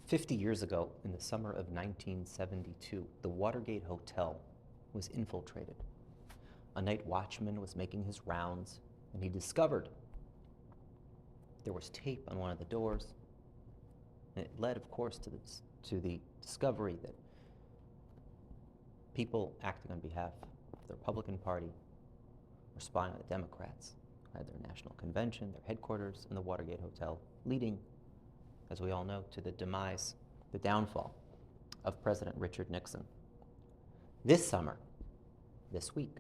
50 years ago, in the summer of 1972, the Watergate Hotel was infiltrated. A night watchman was making his rounds, and he discovered there was tape on one of the doors. And it led, of course, to the discovery that people acting on behalf of the Republican Party were spying on the Democrats, who had their national convention, their headquarters in the Watergate Hotel, leading, as we all know, to the demise, the downfall of President Richard Nixon. This summer, this week,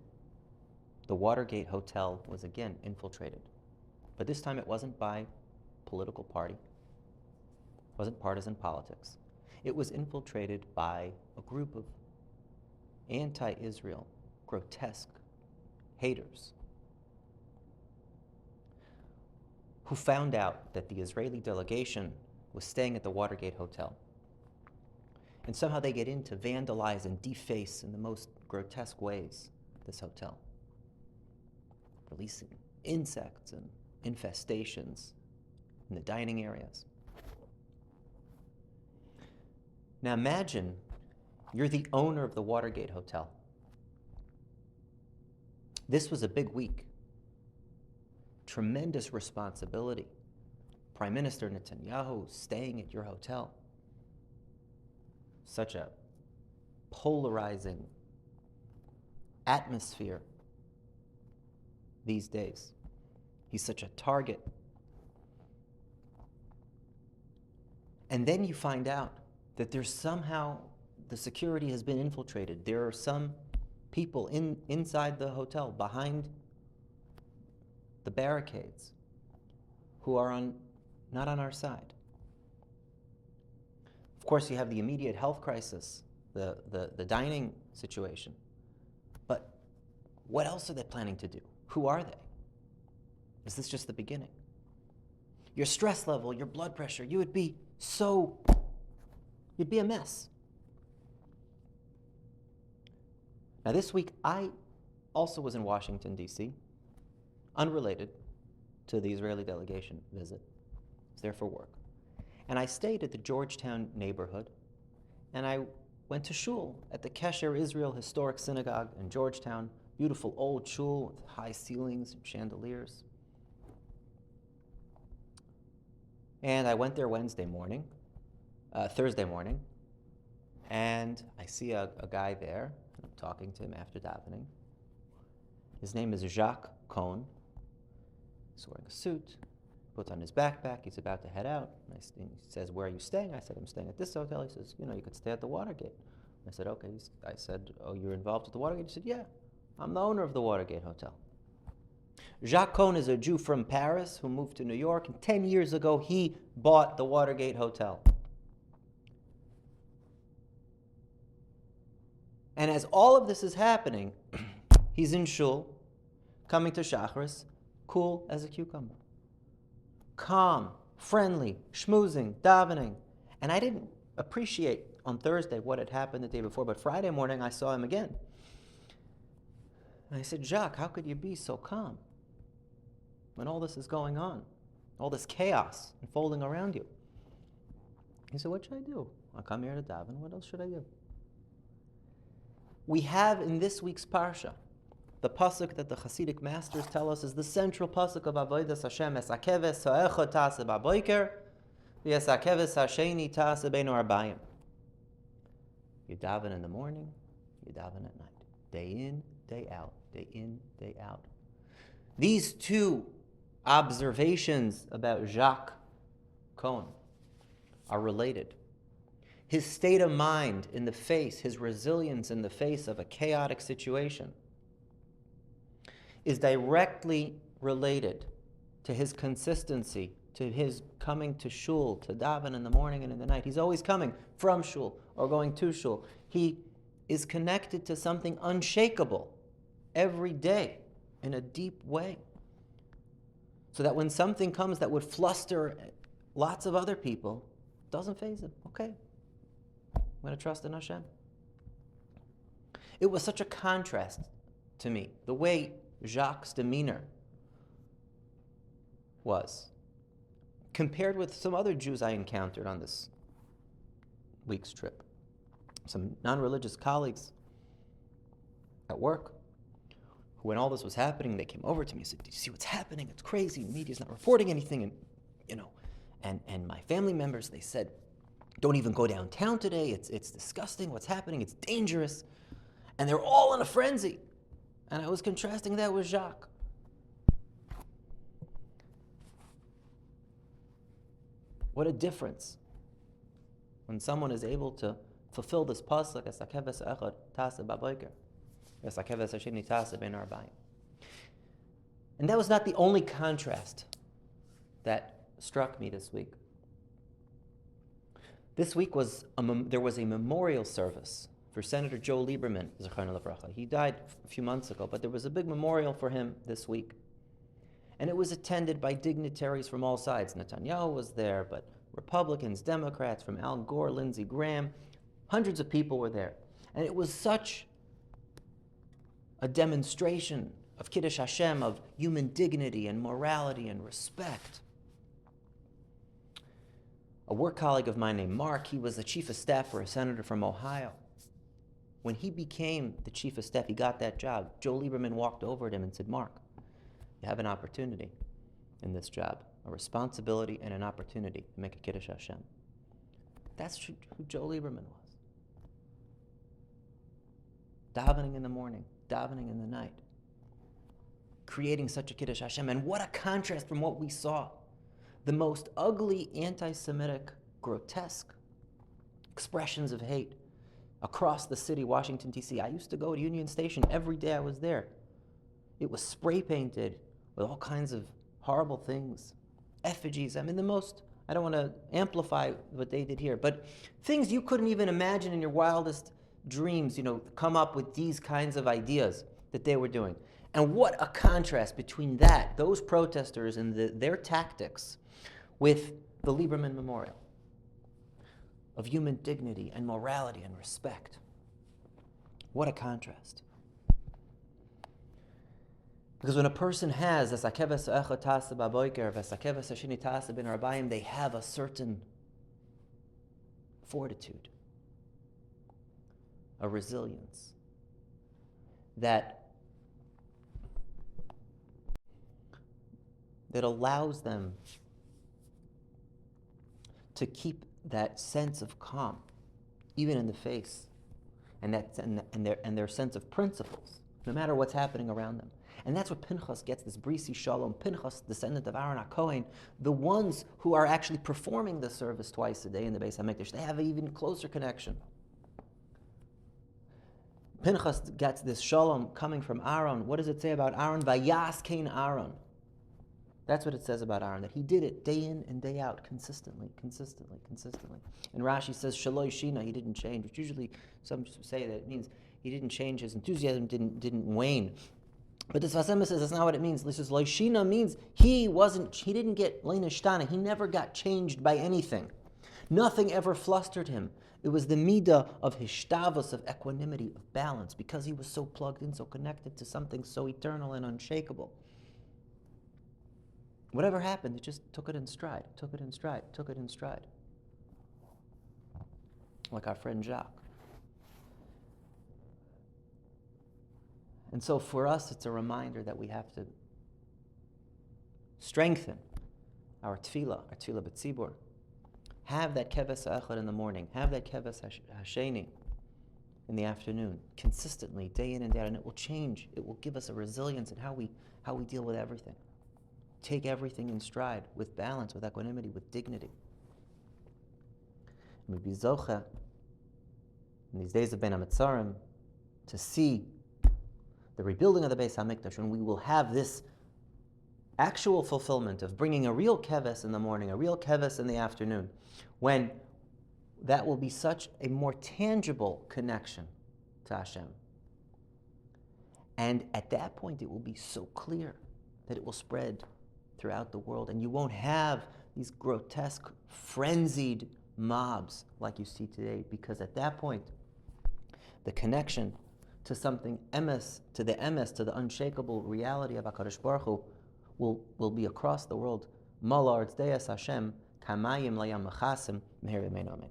the Watergate Hotel was again infiltrated. But this time it wasn't by political party, it wasn't partisan politics. It was infiltrated by a group of anti-Israel, grotesque haters who found out that the Israeli delegation was staying at the Watergate Hotel. And somehow they get in to vandalize and deface in the most grotesque ways this hotel, releasing insects and infestations in the dining areas. Now imagine you're the owner of the Watergate Hotel. This was a big week. Tremendous responsibility. Prime Minister Netanyahu staying at your hotel. Such a polarizing atmosphere these days. He's such a target. And then you find out that there's somehow the security has been infiltrated. There are some people inside the hotel, behind the barricades, who are not on our side. Of course, you have the immediate health crisis, the dining situation. But what else are they planning to do? Who are they? Is this just the beginning? Your stress level, your blood pressure, you'd be a mess. Now this week, I also was in Washington, D.C., unrelated to the Israeli delegation visit. I was there for work. And I stayed at the Georgetown neighborhood, and I went to Shul at the Kesher Israel Historic Synagogue in Georgetown, beautiful old shul with high ceilings and chandeliers. And I went there Thursday morning, and I see a guy there, and I'm talking to him after davening. His name is Jacques Cohn. He's wearing a suit, puts on his backpack, he's about to head out. And he says, "Where are you staying?" I said, "I'm staying at this hotel." He says, "You could stay at the Watergate." I said, "Okay." I said, "Oh, you're involved with the Watergate?" He said, "Yeah, I'm the owner of the Watergate Hotel." Jacques Cohn is a Jew from Paris who moved to New York, and 10 years ago he bought the Watergate Hotel. And as all of this is happening, he's in Shul, coming to Shacharis, cool as a cucumber. Calm, friendly, schmoozing, davening. And I didn't appreciate on Thursday what had happened the day before, but Friday morning I saw him again. And I said, "Jacques, how could you be so calm when all this is going on, all this chaos unfolding around you?" He said, "What should I do? I come here to daven. What else should I do?" We have in this week's Parsha, the pasuk that the Hasidic masters tell us is the central pasuk of Avodas Hashem, Esakeves ha'echad ta'aseh ba'boker, v'esakeves ha'sheni ta'aseh bein ha'arbayim. You daven in the morning, you daven at night. Day in, day out, day in, day out. These two observations about Jacques Cohn are related. His state of mind in the face, his resilience in the face of a chaotic situation is directly related to his consistency, to his coming to Shul, to daven in the morning and in the night. He's always coming from Shul or going to Shul. He is connected to something unshakable every day in a deep way. So that when something comes that would fluster lots of other people, it doesn't faze him. Okay, I'm going to trust in Hashem. It was such a contrast to me, the way Jacques' demeanor was, compared with some other Jews I encountered on this week's trip. Some non-religious colleagues at work, who, when all this was happening, they came over to me and said, "Do you see what's happening? It's crazy. The media's not reporting anything." And my family members, they said, "Don't even go downtown today. It's disgusting what's happening. It's dangerous." And they're all in a frenzy. And I was contrasting that with Jacques. What a difference when someone is able to fulfill this pasuk, "Esakeves echad tase b'boker, esakeves hasheni tase bein arbayim." And that was not the only contrast that struck me this week. This week there was a memorial service for Senator Joe Lieberman, Zechariah Levracha. He died a few months ago, but there was a big memorial for him this week. And it was attended by dignitaries from all sides. Netanyahu was there, but Republicans, Democrats, from Al Gore, Lindsey Graham, hundreds of people were there. And it was such a demonstration of Kiddush Hashem, of human dignity and morality and respect. A work colleague of mine named Mark, he was the chief of staff for a senator from Ohio. When he became the chief of staff, he got that job. Joe Lieberman walked over to him and said, "Mark, you have an opportunity in this job, a responsibility and an opportunity to make a Kiddush Hashem." That's who Joe Lieberman was. Davening in the morning, davening in the night, creating such a Kiddush Hashem. And what a contrast from what we saw. The most ugly, anti-Semitic, grotesque expressions of hate across the city, Washington, D.C. I used to go to Union Station every day I was there. It was spray painted with all kinds of horrible things, effigies. I mean, I don't want to amplify what they did here, but things you couldn't even imagine in your wildest dreams, come up with these kinds of ideas that they were doing. And what a contrast between those protesters and their tactics with the Lieberman Memorial of human dignity and morality and respect. What a contrast. Because when a person has they have a certain fortitude, a resilience that allows them to keep that sense of calm, even in the face, and their sense of principles, no matter what's happening around them. And that's what Pinchas gets, this Brisi Shalom. Pinchas, descendant of Aaron HaKohen, the ones who are actually performing the service twice a day in the Beis HaMikdash, they have an even closer connection. Pinchas gets this Shalom coming from Aaron. What does it say about Aaron? Vayas kein Aaron. That's what it says about Aaron, that he did it day in and day out, consistently. And Rashi says, Shaloi Shina, he didn't change, which usually some say that it means he didn't change, his enthusiasm didn't wane. But the Sfas Emes says that's not what it means. This is Loishina means he didn't get Leinashtana, he never got changed by anything. Nothing ever flustered him. It was the midah of hishtavos, of equanimity, of balance, because he was so plugged in, so connected to something so eternal and unshakable. Whatever happened, it just took it in stride. Like our friend Jacques. And so for us, it's a reminder that we have to strengthen our tefillah b'tzibur. Have that keves ha'echad in the morning. Have that keves hasheni in the afternoon, consistently, day in and day out, and it will change. It will give us a resilience in how we deal with everything. Take everything in stride, with balance, with equanimity, with dignity. And we be zocha in these days of Ben HaMetzarim to see the rebuilding of the Beis HaMikdash, when we will have this actual fulfillment of bringing a real keves in the morning, a real keves in the afternoon, when that will be such a more tangible connection to Hashem. And at that point, it will be so clear that it will spread throughout the world, and you won't have these grotesque, frenzied mobs like you see today, because at that point, the connection to something emes, to the unshakable reality of HaKadosh Baruch Hu, will be across the world. Malar Tzdeas Hashem, Kamayim Layam Mechasim, Meher Yemein Amen.